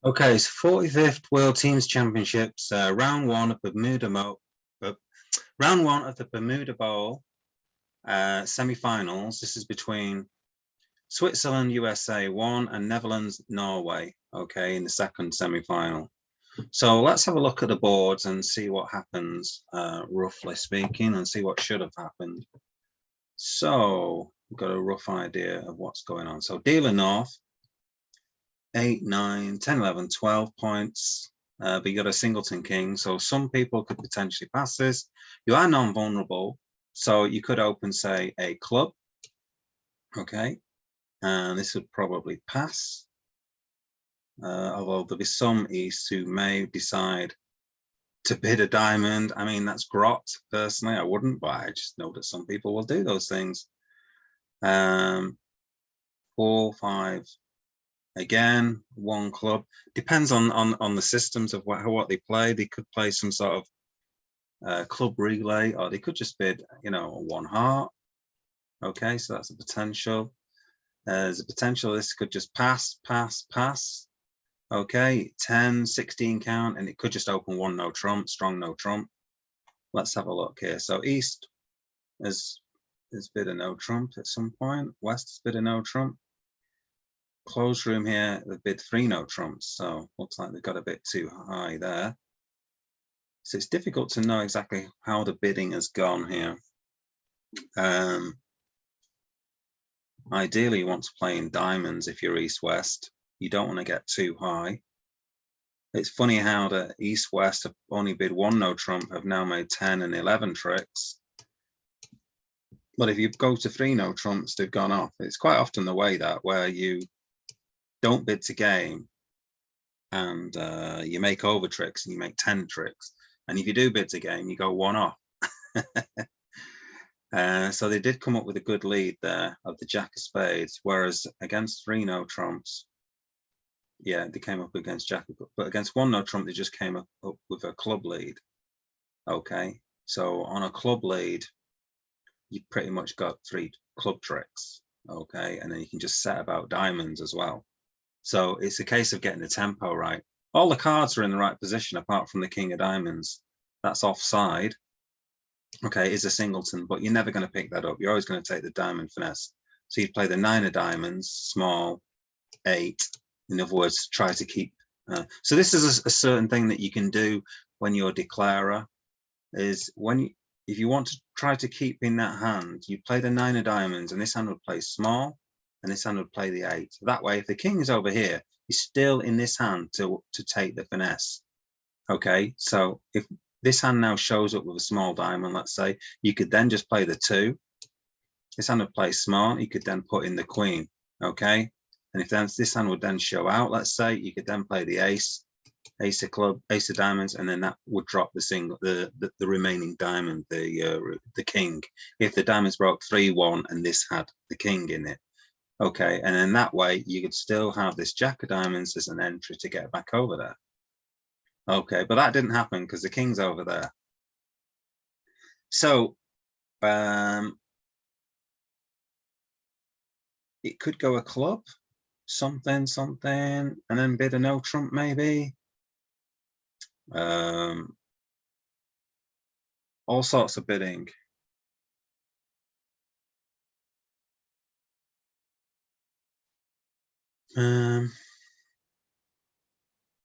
Okay, so 45th World Teams Championships, round one of the Bermuda Bowl semi-finals. This is between Switzerland, USA1, and Netherlands, Norway. Okay, in the second semi-final. So let's have a look at the boards and see what happens, roughly speaking, and see what should have happened. So we've got a rough idea of what's going on. So dealer north, 8, 9, 10, 11, 12 points, but you got a singleton king. So some people could potentially pass this. You are non-vulnerable, so you could open, say, a club. Okay, and this would probably pass. Although there'll be some East who may decide to bid a diamond. I mean, that's grot. Personally, I wouldn't, but I just know that some people will do those things. 4, 5. Again, one club. Depends on the systems of what they play. They could play some sort of club relay, or they could just bid, one heart. Okay, so that's a potential. There's a potential this could just pass. Okay, 10, 16 count, and it could just open one no trump, strong no trump. Let's have a look here. So East has bid a no trump at some point. West has bid a no trump. Closed room here, they've bid 3 no trumps, so looks like they've got a bit too high there. So it's difficult to know exactly how the bidding has gone here. Ideally, you want to play in diamonds if you're East-West. You don't want to get too high. It's funny how the East-West have only bid 1 no trump, have now made 10 and 11 tricks. But if you go to 3 no trumps, they've gone off. It's quite often the way that where you don't bid to game and you make over tricks and you make 10 tricks. And if you do bid to game, you go 1 off. So they did come up with a good lead there of the Jack of Spades, whereas against 3 no trumps, yeah, they came up against Jack, but against 1 no trump, they just came up with a club lead. Okay, so on a club lead, you pretty much got 3 club tricks. Okay, and then you can just set about diamonds as well. So it's a case of getting the tempo right. All the cards are in the right position apart from the king of diamonds. That's offside. Okay, is a singleton, but you're never going to pick that up. You're always going to take the diamond finesse. So you play the 9 of diamonds, small, 8. In other words, try to keep. So this is a certain thing that you can do when you're a declarer. Is if you want to try to keep in that hand, you play the 9 of diamonds, and this hand would play small, and this hand would play the 8. That way, if the king is over here, he's still in this hand to take the finesse. Okay, so if this hand now shows up with a small diamond, let's say, you could then just play the 2. This hand would play small, you could then put in the queen. Okay, and if this hand would then show out, let's say, you could then play the ace of club, ace of diamonds, and then that would drop the remaining diamond, the king, if the diamonds broke 3-1 and this had the king in it. Okay, and then that way you could still have this Jack of diamonds as an entry to get back over there. Okay, but that didn't happen because the king's over there. So it could go a club, something, and then bid a no trump maybe. All sorts of bidding.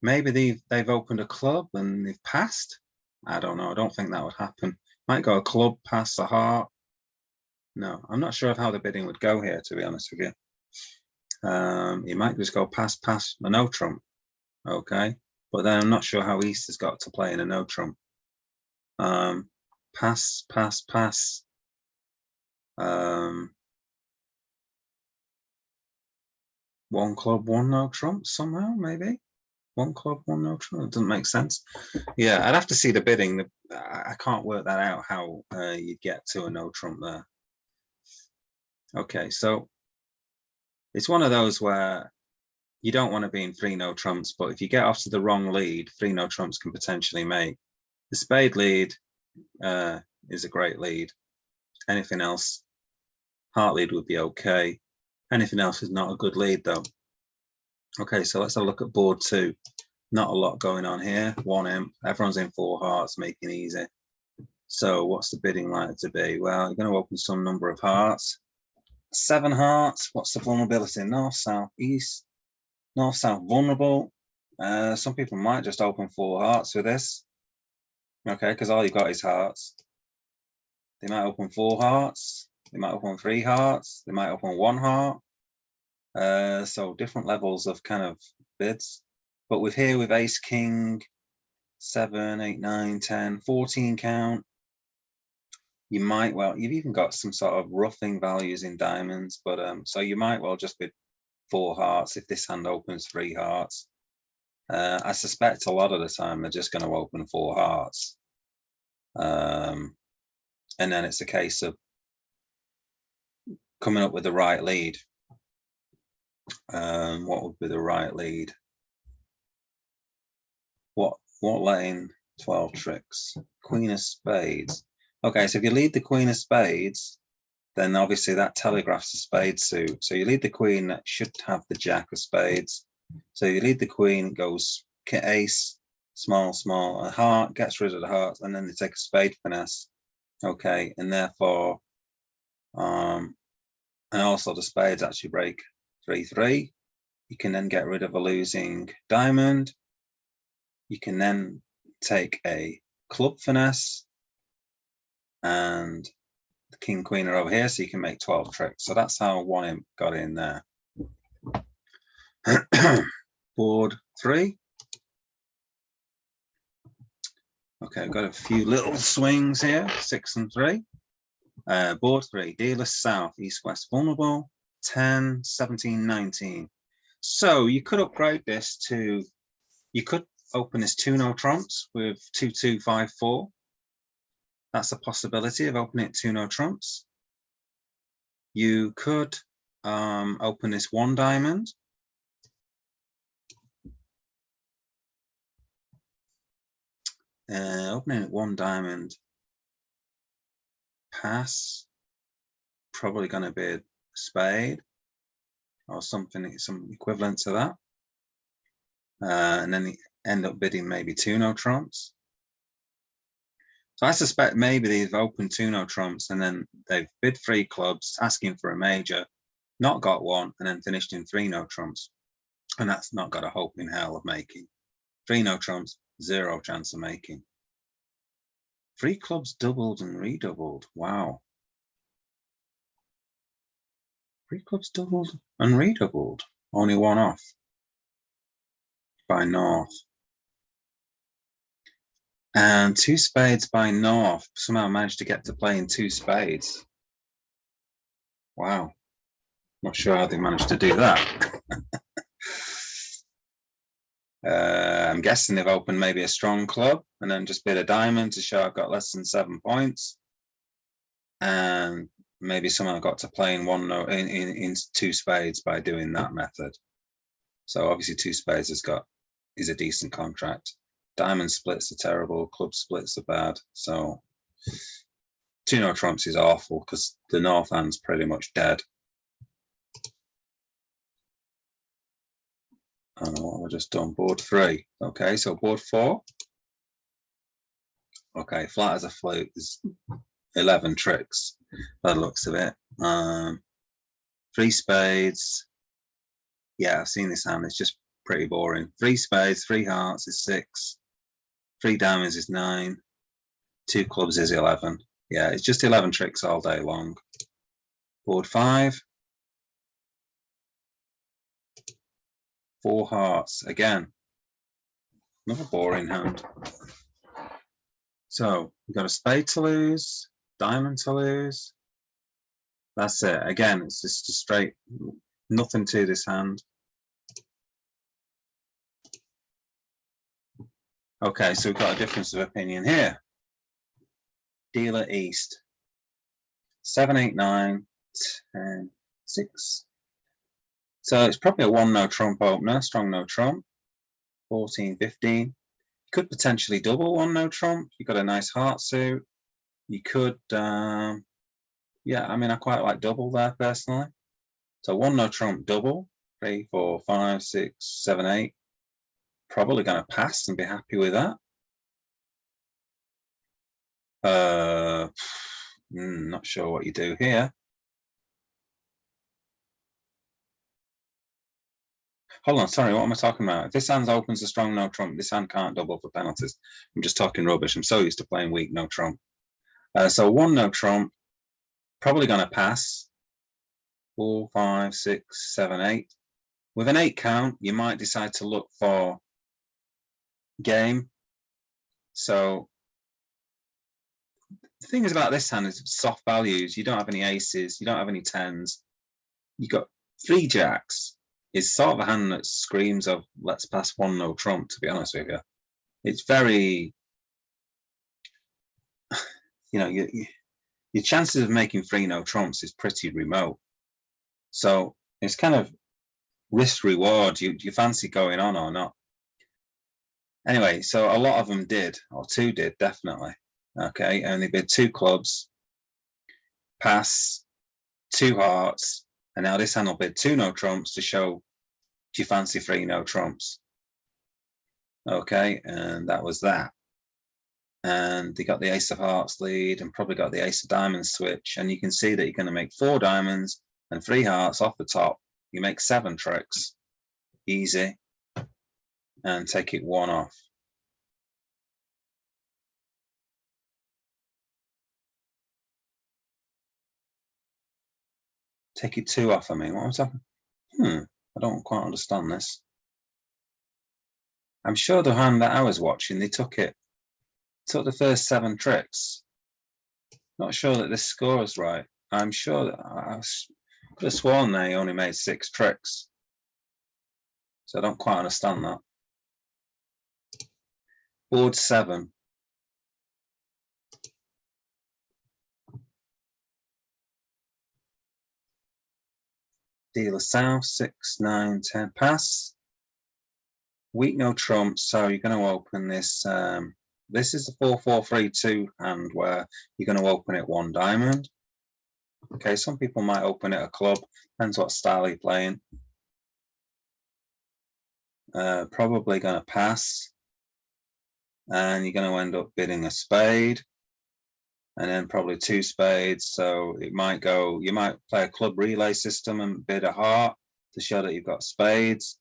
Maybe they've opened a club and they've passed. I don't know. I don't think that would happen. Might go a club, pass a heart. No, I'm not sure of how the bidding would go here, to be honest with you. You might just go pass, a no trump. Okay, but then I'm not sure how East has got to play in a no trump. Pass. One club, 1 no trump somehow, maybe. 1 club, 1 no trump. It doesn't make sense. Yeah, I'd have to see the bidding. I can't work that out how you'd get to a no trump there. Okay, so it's one of those where you don't want to be in 3 no trumps, but if you get off to the wrong lead, 3 no trumps can potentially make. The spade lead is a great lead. Anything else, heart lead would be okay. Anything else is not a good lead though. Okay, so let's have a look at board 2. Not a lot going on here. 1 imp, everyone's in 4 hearts, making easy. So what's the bidding likely to be? Well, you're going to open some number of hearts. 7 hearts. What's the vulnerability? North, south, east. North, south, vulnerable. Some people might just open 4 hearts with this. Okay, because all you've got is hearts. They might open 4 hearts. They might open 3 hearts. They might open 1 heart. So different levels of kind of bids. But with here with ace, king, 7, 8, 9, 10, 14 count, you might, well, you've even got some sort of roughing values in diamonds, but so you might well just bid 4 hearts if this hand opens 3 hearts. I suspect a lot of the time they're just going to open 4 hearts. And then it's a case of coming up with the right lead. What would be the right lead? What letting 12 tricks? Queen of spades. Okay, so if you lead the queen of spades, then obviously that telegraphs a spade suit. So you lead the queen, that should have the jack of spades. So you lead the queen, goes ace, small, small, a heart, gets rid of the heart, and then they take a spade finesse. Okay, and therefore, and also the spades actually break 3-3. You can then get rid of a losing diamond. You can then take a club finesse, and the king queen are over here, so you can make 12 tricks. So that's how 1 imp got in there. Board 3. Okay, I've got a few little swings here. 6 and 3. Board 3, dealer south, east, west, vulnerable, 10, 17, 19. So you could upgrade this to, you could open this 2 no trumps with 2, 2, 5, 4. That's a possibility of opening it 2 no trumps. You could open this 1 diamond. Opening it 1 diamond. Pass. Probably going to be a spade or something, some equivalent to that. And then end up bidding maybe 2 no trumps. So I suspect maybe they've opened 2 no trumps and then they've bid 3 clubs, asking for a major, not got one, and then finished in 3 no trumps. And that's not got a hope in hell of making. 3 no trumps, 0 chance of making. 3 clubs doubled and redoubled. Wow. 3 clubs doubled and redoubled. Only 1 off by North. And 2 spades by North. Somehow managed to get to play in 2 spades. Wow. Not sure how they managed to do that. I'm guessing they've opened maybe a strong club and then just bid a diamond to show I've got less than 7 points. And maybe someone got to play in 1 no in 2 spades by doing that method. So obviously 2 spades is a decent contract. Diamond splits are terrible, club splits are bad. So 2 no trumps is awful because the North hand's pretty much dead. I don't know what we've just done. Board 3. Okay, so board 4. Okay, flat as a flute is 11 tricks. By the looks of it. 3 spades. Yeah, I've seen this hand. It's just pretty boring. 3 spades, 3 hearts is 6. 3 diamonds is 9. 2 clubs is 11. Yeah, it's just 11 tricks all day long. Board 5. 4 hearts. Again, another boring hand. So we've got a spade to lose, diamond to lose. That's it. Again, it's just a straight, nothing to this hand. Okay, so we've got a difference of opinion here. Dealer east. 7, 8, 9, 10, 6. So it's probably a 1 no trump opener, strong no trump. 14, 15. Could potentially double 1 no trump. You've got a nice heart suit. You could, yeah, I mean, I quite like double there personally. So 1 no trump double, 3, 4, 5, 6, 7, 8. Probably going to pass and be happy with that. Not sure what you do here. Hold on, sorry, what am I talking about? If this hand opens a strong no trump, this hand can't double for penalties. I'm just talking rubbish. I'm so used to playing weak no trump. So 1 no trump, probably going to pass. 4, 5, 6, 7, 8. With an 8 count, you might decide to look for game. So the thing is about this hand is soft values. You don't have any aces, you don't have any 10s. You got 3 jacks. It's sort of a hand that screams of let's pass 1 no trump, to be honest with you. It's very, you know, your chances of making 3 no trumps is pretty remote. So it's kind of risk reward. You fancy going on or not? Anyway, so a lot of them did, or 2 did, definitely. Okay, and they bid 2 clubs, pass, 2 hearts, and now this hand will bid 2 no trumps to show, do you fancy 3 no trumps? Okay, and that was that. And they got the ace of hearts lead and probably got the ace of diamonds switch. And you can see that you're going to make 4 diamonds and 3 hearts off the top. You make 7 tricks, easy, and take it 1 off. Take it 2 off, I mean, what was that? I don't quite understand this. I'm sure the hand that I was watching, they took the first 7 tricks. Not sure that this score is right. I'm sure that I could have sworn they only made 6 tricks. So I don't quite understand that. Board 7. Dealer south, 6, 9, 10, pass. Weak no trump, so you're going to open this. This is the 4-4-3-2 hand where you're going to open it 1 diamond. Okay, some people might open it a club, depends what style you're playing. Probably going to pass, and you're going to end up bidding a spade, and then probably 2 spades. So it might go, you might play a club relay system and bid a heart to show that you've got spades,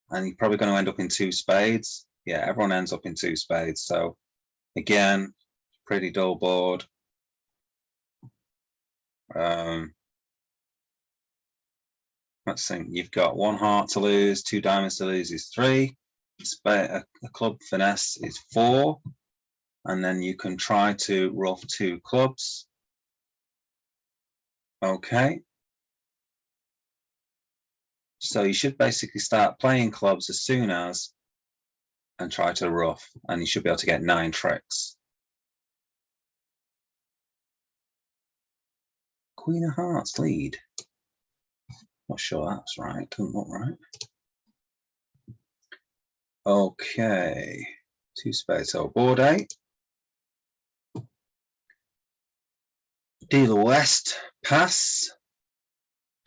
and you're probably going to end up in 2 spades. Yeah, everyone ends up in 2 spades. So again, pretty dull board. Let's think. You've got 1 heart to lose, 2 diamonds to lose is 3. A club finesse is 4, and then you can try to rough 2 clubs. Okay. So you should basically start playing clubs as soon as and try to rough, and you should be able to get 9 tricks. Queen of hearts lead. Not sure that's right. Doesn't look right. Okay. 2 spades. So board 8. Dealer west. Pass.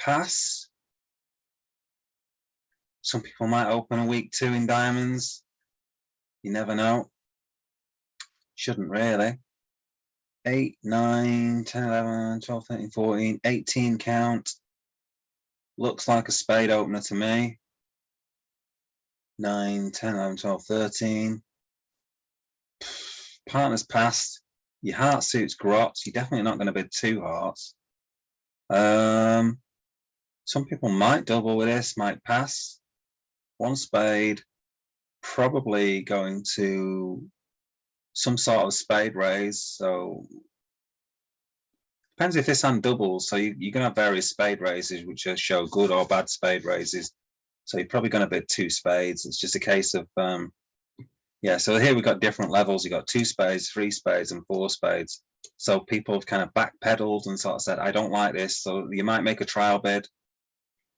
Pass. Some people might open a week 2 in diamonds. You never know. Shouldn't really. 8, 9, 10, 11, 12, 13, 14, 18 count. Looks like a spade opener to me. 9, 10, 11, 12, 13. Partner's passed. Your heart suit's grots. You're definitely not going to bid 2 hearts. Some people might double with this, might pass. 1 spade. Probably going to some sort of spade raise. So depends if this hand doubles. So you're going to have various spade raises which show good or bad spade raises. So you're probably going to bid 2 spades. It's just a case of yeah. So here we've got different levels. You've got 2 spades, 3 spades, and 4 spades. So people have kind of backpedaled and sort of said, I don't like this. So you might make a trial bid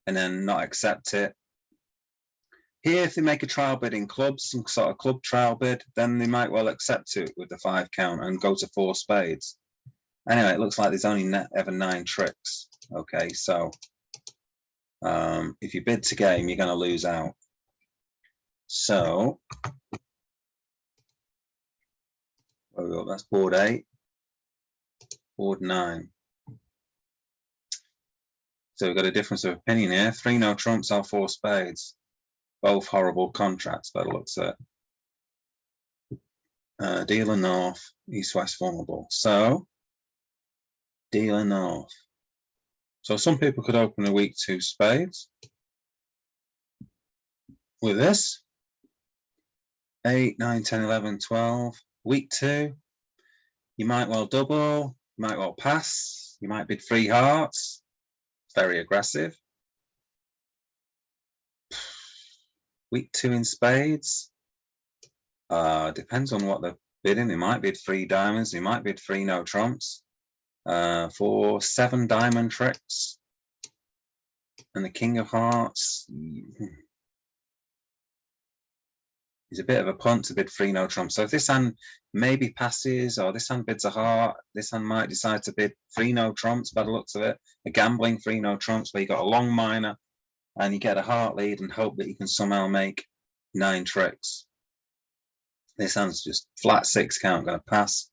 and then not accept it. Here, if they make a trial bid in clubs, some sort of club trial bid, then they might well accept it with the 5 count and go to 4 spades. Anyway, it looks like there's only ever 9 tricks. Okay, so If you bid to game, you're going to lose out. So, that's board 8, board 9. So we've got a difference of opinion here. 3 no trumps, all 4 spades. Both horrible contracts by the looks of it. Dealer north, east-west vulnerable. So, dealer north. So some people could open a week 2 spades with this. 8, 9, 10, 11, 12. Week 2, you might well double, you might well pass, you might bid 3 hearts. It's very aggressive. Week 2 in spades. Depends on what they're bidding. They might bid 3 diamonds, they might bid 3 no trumps. 4, 7 diamond tricks. And the king of hearts. He's a bit of a punt to bid 3 no trumps. So if this hand maybe passes, or this hand bids a heart, this hand might decide to bid 3 no trumps by the looks of it. A gambling 3 no trumps where you got a long minor and you get a heart lead and hope that you can somehow make 9 tricks. This hand's just flat 6 count going to pass.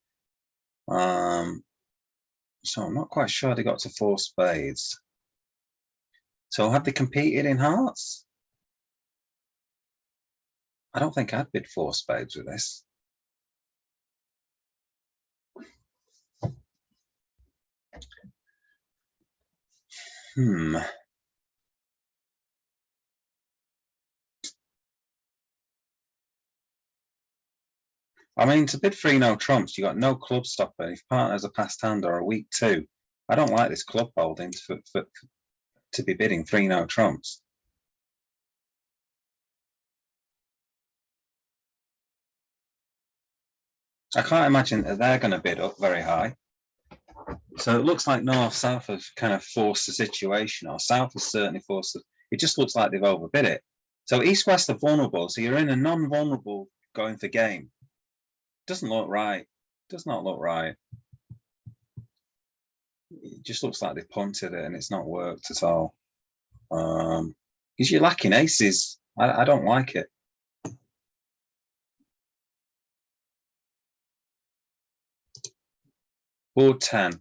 So I'm not quite sure they got to 4 spades. So have they competed in hearts? I don't think I'd bid 4 spades with this. I mean, to bid 3 no trumps, you got no club stopper. If partner's a passed hand or a week 2, I don't like this club holding to be bidding 3 no trumps. I can't imagine that they're going to bid up very high. So it looks like north-south have kind of forced the situation, or south has certainly forced it. It just looks like they've overbid it. So east-west are vulnerable, so you're in a non-vulnerable going for game. Doesn't look right. Does not look right. It just looks like they've punted it and it's not worked at all. Because you're lacking aces. I don't like it. Board 10.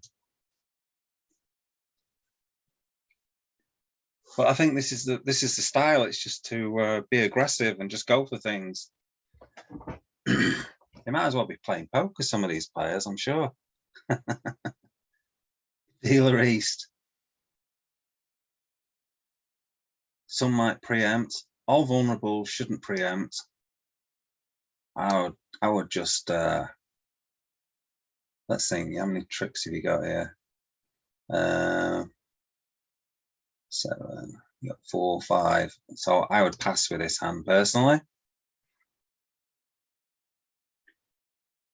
But I think this is the style. It's just to be aggressive and just go for things. They might as well be playing poker, some of these players, I'm sure. Dealer east. Some might preempt. All vulnerable shouldn't preempt. I would just let's see, how many tricks have you got here? 7, you got 4, 5. So I would pass with this hand personally.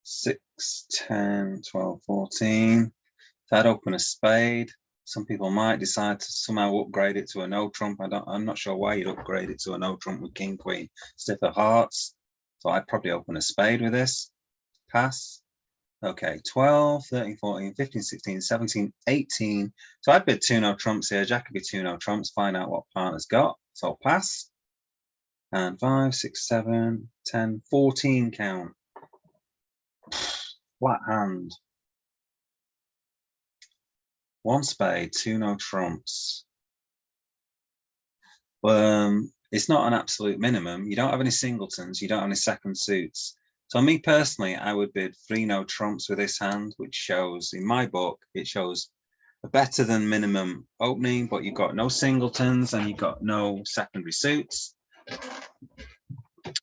6, 10, 12, 14. If I'd open a spade, some people might decide to somehow upgrade it to a no trump. I'm not sure why you'd upgrade it to a no trump with king, queen, stiff of hearts. So I'd probably open a spade with this. Pass. Okay, 12, 13, 14, 15, 16, 17, 18. So I'd bid 2 no trumps here. Jack could be 2 no trumps. Find out what partner's got. So I'll pass. And 5, 6, 7, 10, 14 count. Flat hand. 1 spade, 2 no trumps. It's not an absolute minimum. You don't have any singletons. You don't have any second suits. So me personally, I would bid 3 no trumps with this hand, which shows, in my book, it shows a better than minimum opening, but you've got no singletons and you've got no secondary suits.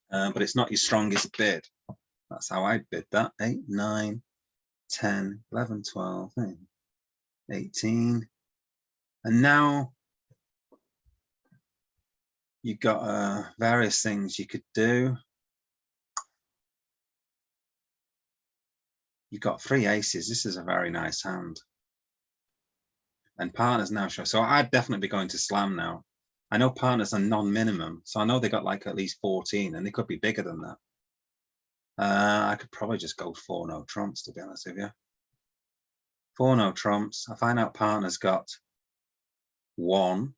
But it's not your strongest bid. That's how I bid that. 8, 9, 10, 11, 12, 18. And now you've got various things you could do. You've got 3 aces. This is a very nice hand. And partners now show. So I'd definitely be going to slam now. I know partners are non-minimum, so I know they got like at least 14, and they could be bigger than that. I could probably just go 4 no trumps, to be honest with you. 4 no trumps. I find out partners got 1.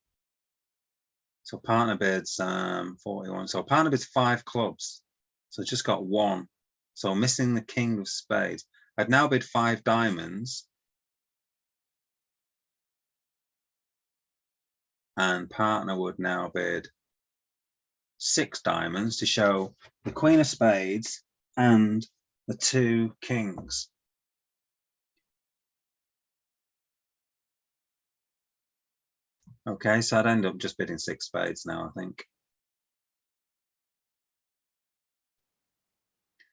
So partner bids 41. So partner bids 5 clubs. So just got 1. So missing the king of spades. I'd now bid 5 diamonds. And partner would now bid 6 diamonds to show the queen of spades and the 2 kings. Okay, so I'd end up just bidding 6 spades now, I think.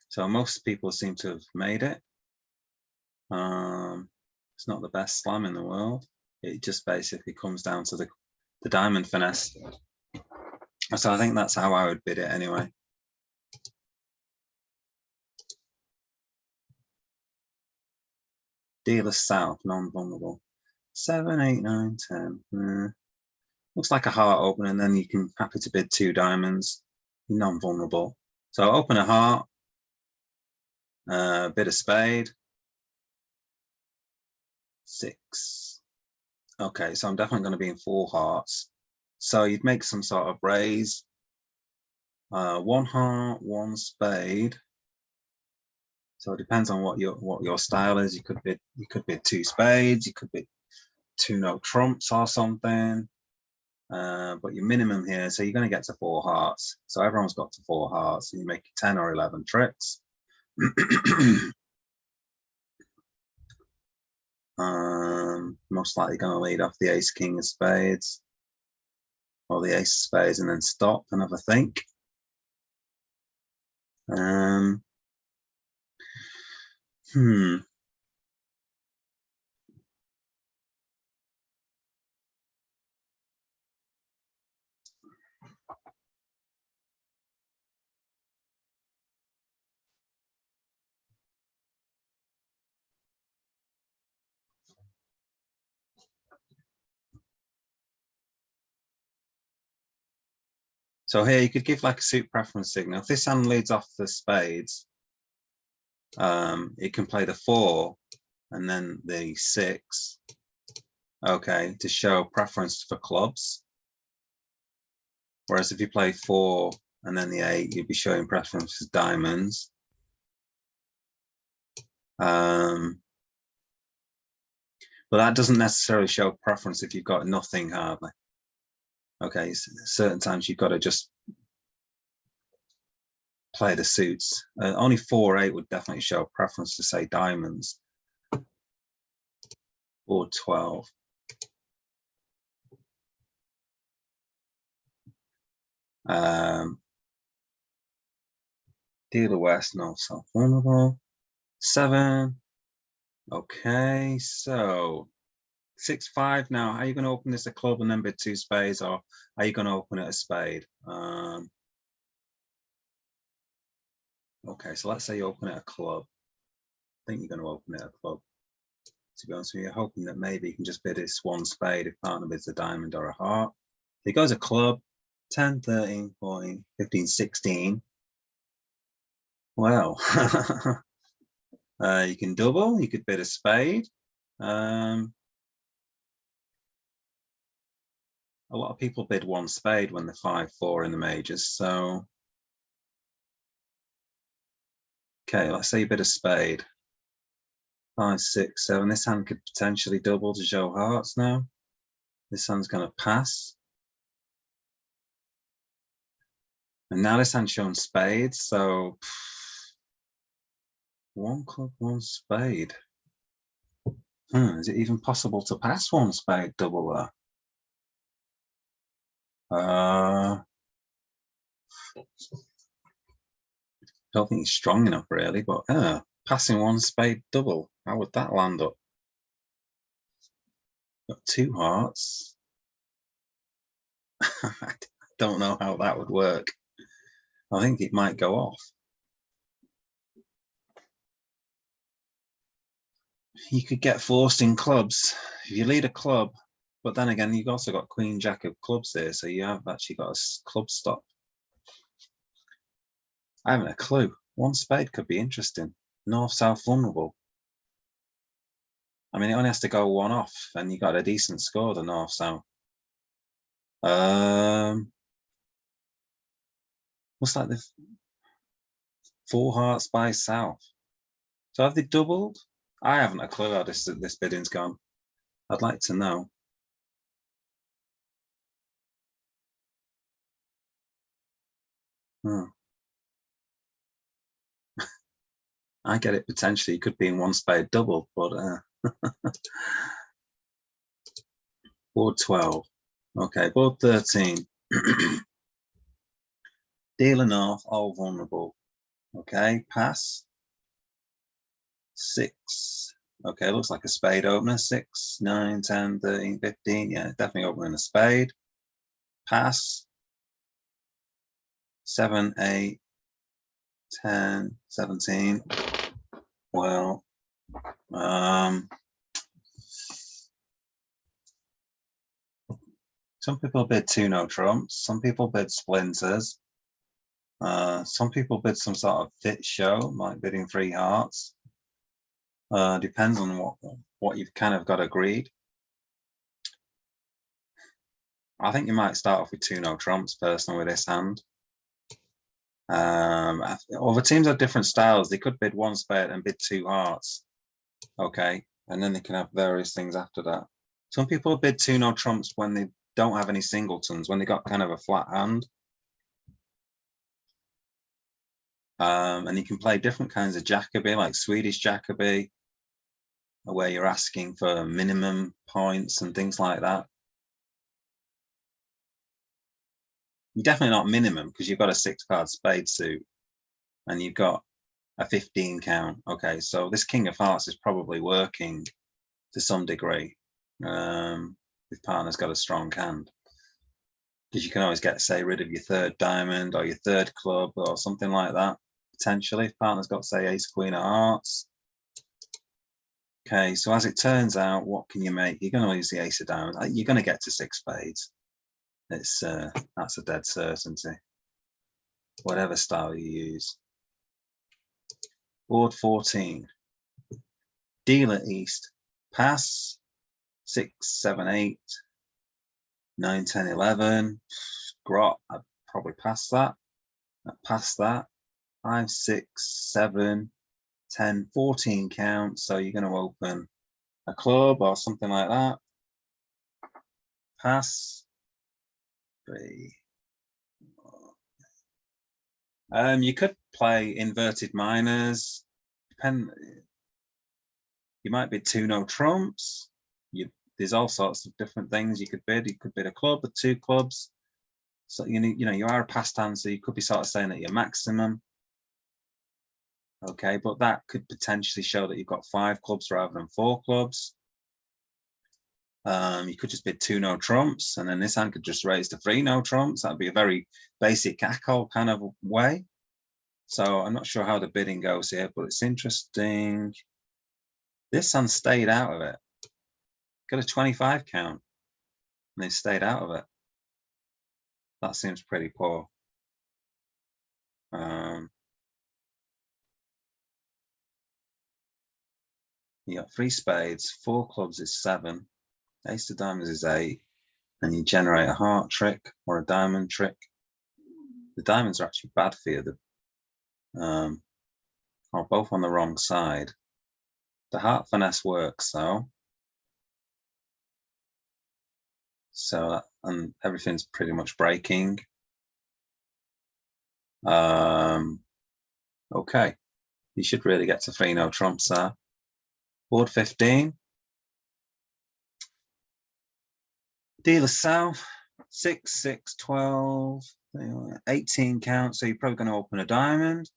So most people seem to have made it. It's not the best slam in the world. It just basically comes down to the diamond finesse. So I think that's how I would bid it anyway. Dealer south, non-vulnerable. 7, 8, 9, 10. Looks like a heart open, and then you can happy to bid 2 diamonds. Non-vulnerable. So open a heart, bid a spade. 6. Okay, so I'm definitely going to be in 4 hearts. So you'd make some sort of raise. 1 heart, 1 spade. So it depends on what your style is. You could bid 2 spades. You could bid 2 no trumps or something. But your minimum here, so you're going to get to 4 hearts. So everyone's got to 4 hearts, and you make 10 or 11 tricks. Most likely going to lead off the ace king of spades or the ace of spades, and then stop and have a think. So here you could give like a suit preference signal. If this hand leads off the spades, it can play the 4 and then the 6. Okay, to show preference for clubs. Whereas if you play 4 and then the 8, you'd be showing preference for diamonds. But that doesn't necessarily show preference if you've got nothing hardly. Okay, so certain times you've got to just play the suits. Only 4, 8 would definitely show preference to say diamonds. Or 12. Dealer west, north, south, vulnerable. 7. Okay, so 6, 5. Now, are you going to open this a club and then bid 2 spades, or are you going to open it a spade? Okay, so let's say you open it a club. I think you're going to open it a club. To be honest with you, you're hoping that maybe you can just bid this 1 spade if partner bids a diamond or a heart. If it goes a club, 10, 13, 14, 15, 16. Well, you can double, you could bid a spade. A lot of people bid 1 spade when they're 5, 4 in the majors. So, okay, let's say you bid a spade. 5, 6, 7. This hand could potentially double to show hearts now. This hand's going to pass. And now this hand's showing spades. So, 1 club, 1 spade. Is it even possible to pass 1 spade double there? Don't think he's strong enough really, but passing 1 spade double, how would that land up? Got 2 hearts. I don't know how that would work. I think it might go off. You could get forced in clubs if you lead a club, but then again, you've also got Queen Jack of clubs there, so you have actually got a club stop. I haven't a clue. 1 spade could be interesting. North-south vulnerable. I mean, it only has to go 1 off, and you got a decent score, the north-south. Looks like the 4 hearts by south. So have they doubled? I haven't a clue how this bidding's gone. I'd like to know. Oh. I get it potentially. It could be in one spade double, but board 12. Okay, board 13. Dealer north, all vulnerable. Okay, pass. 6. Okay, looks like a spade opener. 6, 9, 10, 13, 15. Yeah, definitely opening a spade. Pass. 7, 8, 10, 17. Well, some people bid 2 no trumps. Some people bid splinters. Some people bid some sort of fit show, like bidding 3 hearts. Depends on what you've kind of got agreed. I think you might start off with 2 no trumps personally with this hand. Other teams have different styles. They could bid 1 spade and bid 2 hearts. Okay, and then they can have various things after that. Some people bid 2 no trumps when they don't have any singletons, when they got kind of a flat hand. And you can play different kinds of Jacoby, like Swedish Jacoby, where you're asking for minimum points and things like that. You're definitely not minimum because you've got a 6-card spade suit and you've got a 15 count. Okay, so this King of Hearts is probably working to some degree if partner's got a strong hand, because you can always get, say, rid of your 3rd diamond or your 3rd club or something like that, potentially, if partner's got, say, Ace, Queen of Hearts. Okay, so as it turns out, what can you make? You're going to lose the Ace of Diamonds. You're going to get to 6 spades. It's that's a dead certainty, whatever style you use. Board 14. Dealer east. Pass. 6, 7, 8, 9, 10, 11. Grot. I'd probably pass that. I'd pass that. 5, 6, 7, 10, 14 count. So you're going to open a club or something like that. Pass. 3. You could play inverted minors. You might bid 2 no trumps. There's all sorts of different things you could bid. You could bid a club or 2 clubs. So you know you are a passed hand, so you could be sort of saying that you're maximum. Okay, but that could potentially show that you've got 5 clubs rather than 4 clubs. You could just bid 2 no trumps, and then this hand could just raise to 3 no trumps. That'd be a very basic ACOL kind of way. So I'm not sure how the bidding goes here, but it's interesting. This hand stayed out of it. Got a 25 count, and they stayed out of it. That seems pretty poor. You got 3 spades, 4 clubs is 7, Ace of Diamonds is 8, and you generate a heart trick or a diamond trick. The diamonds are actually bad for you. Are both on the wrong side. The heart finesse works though. So, and everything's pretty much breaking. Okay, you should really get to 3 no trumps there. Board 15. Dealer south. 6, 6, 12, 18 count. So you're probably going to open a diamond.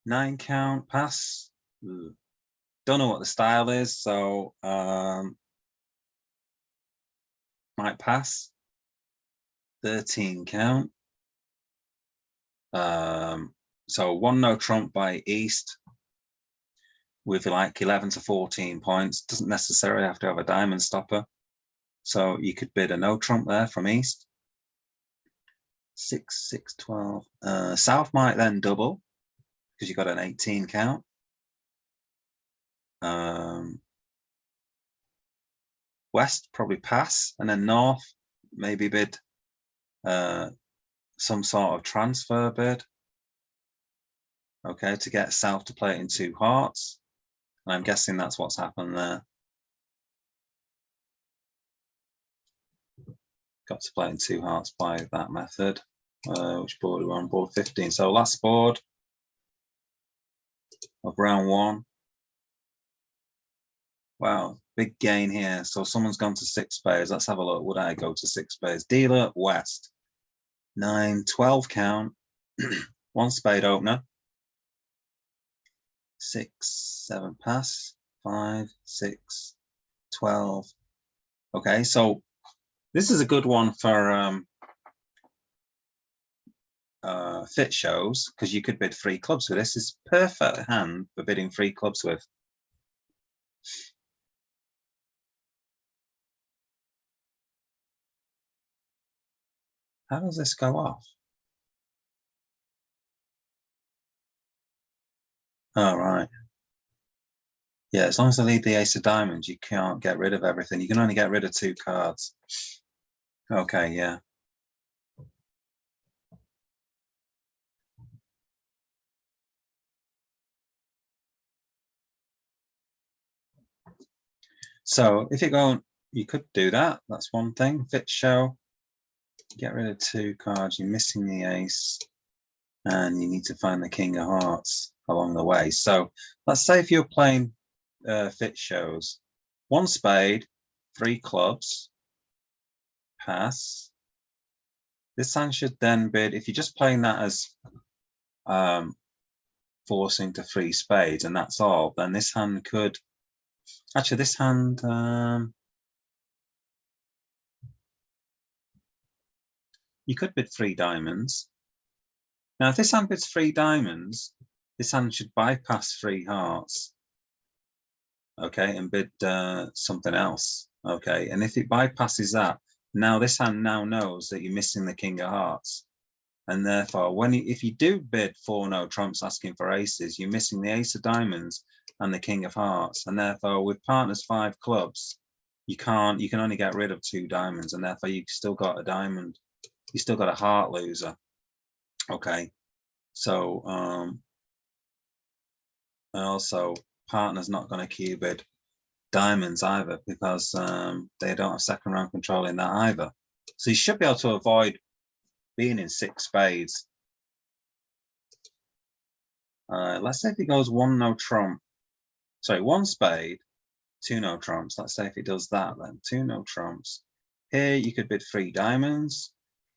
9 count, pass. Don't know what the style is, so might pass. 13 count. So 1 no trump by east with like 11 to 14 points. Doesn't necessarily have to have a diamond stopper. So you could bid a no trump there from east. 6, 6, 12. South might then double because you got an 18 count. West probably pass, and then north maybe bid some sort of transfer bid, okay, to get South to play it in 2 hearts. And I'm guessing that's what's happened there. Got to play in 2 hearts by that method. Which board are we on? Board 15. So last board of round 1. Wow, big gain here. So someone's gone to 6 spades. Let's have a look. Would I go to 6 spades? Dealer West. 9, 12 count. 1 spade opener. 6, 7 pass. 5, 6, 12. Okay, so this is a good one for fit shows, because you could bid 3 clubs with this. Is perfect hand for bidding 3 clubs with. How does this go off? All right. Yeah, as long as I leave the ace of diamonds, you can't get rid of everything. You can only get rid of 2 cards. Okay, yeah. So if you're going, you could do that. That's one thing. Fit show. Get rid of 2 cards. You're missing the ace. And you need to find the king of hearts along the way. So let's say if you're playing fit shows, 1 spade, 3 clubs, pass. This hand should then bid, if you're just playing that as forcing to 3 spades and that's all, then this hand could, actually this hand, you could bid 3 diamonds. Now, if this hand bids 3 diamonds, this hand should bypass 3 hearts, okay, and bid something else, okay. And if it bypasses that, now this hand now knows that you're missing the king of hearts, and therefore, if you do bid 4 no trumps asking for aces, you're missing the ace of diamonds and the king of hearts, and therefore, with partners 5 clubs, you can only get rid of 2 diamonds, and therefore you've still got a diamond, you still got a heart loser. Okay, so and also partner's not going to cue bid diamonds either, because they don't have second round control in that either. So you should be able to avoid being in 6 spades. Let's say if it goes 1 no trump, sorry, 1 spade, 2 no trumps. Let's say if it does that, then 2 no trumps. Here you could bid 3 diamonds.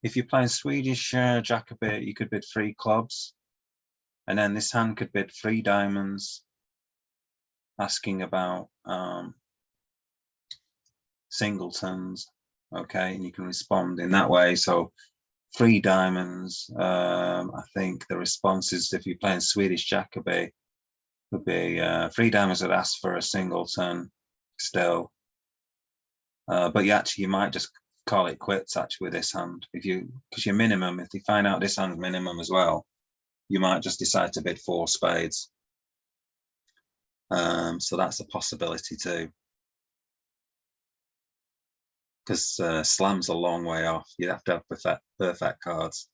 If you're playing Swedish Jacobit, you could bid 3 clubs. And then this hand could bid 3 diamonds, asking about singletons. Okay, and you can respond in that way. So 3 diamonds. I think the response is, if you're playing Swedish Jacobit, would be 3 diamonds would ask for a singleton still. But you might just call it quits actually with this hand, because your minimum, if you find out this hand's minimum as well, you might just decide to bid 4 spades. So that's a possibility too, because slam's a long way off. You'd have to have perfect cards.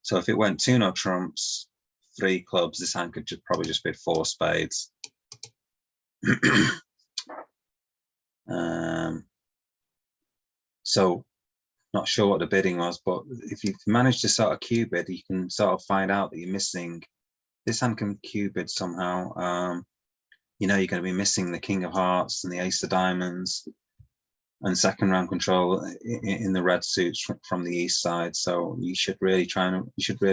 So if it went 2 no trumps, 3 clubs, this hand could probably just bid 4 spades. So not sure what the bidding was, but if you manage to sort of cue bid, you can sort of find out that you're missing. This hand can cue bid somehow. You know, you're going to be missing the king of hearts and the ace of diamonds and second round control in the red suits from the east side. So you should really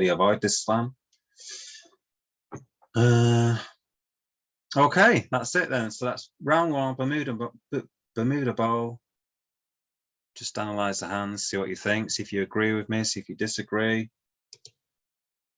avoid this slam. Okay, that's it then. So that's round 1, Bermuda Bowl. Just analyze the hands, see what you think, see if you agree with me, see if you disagree.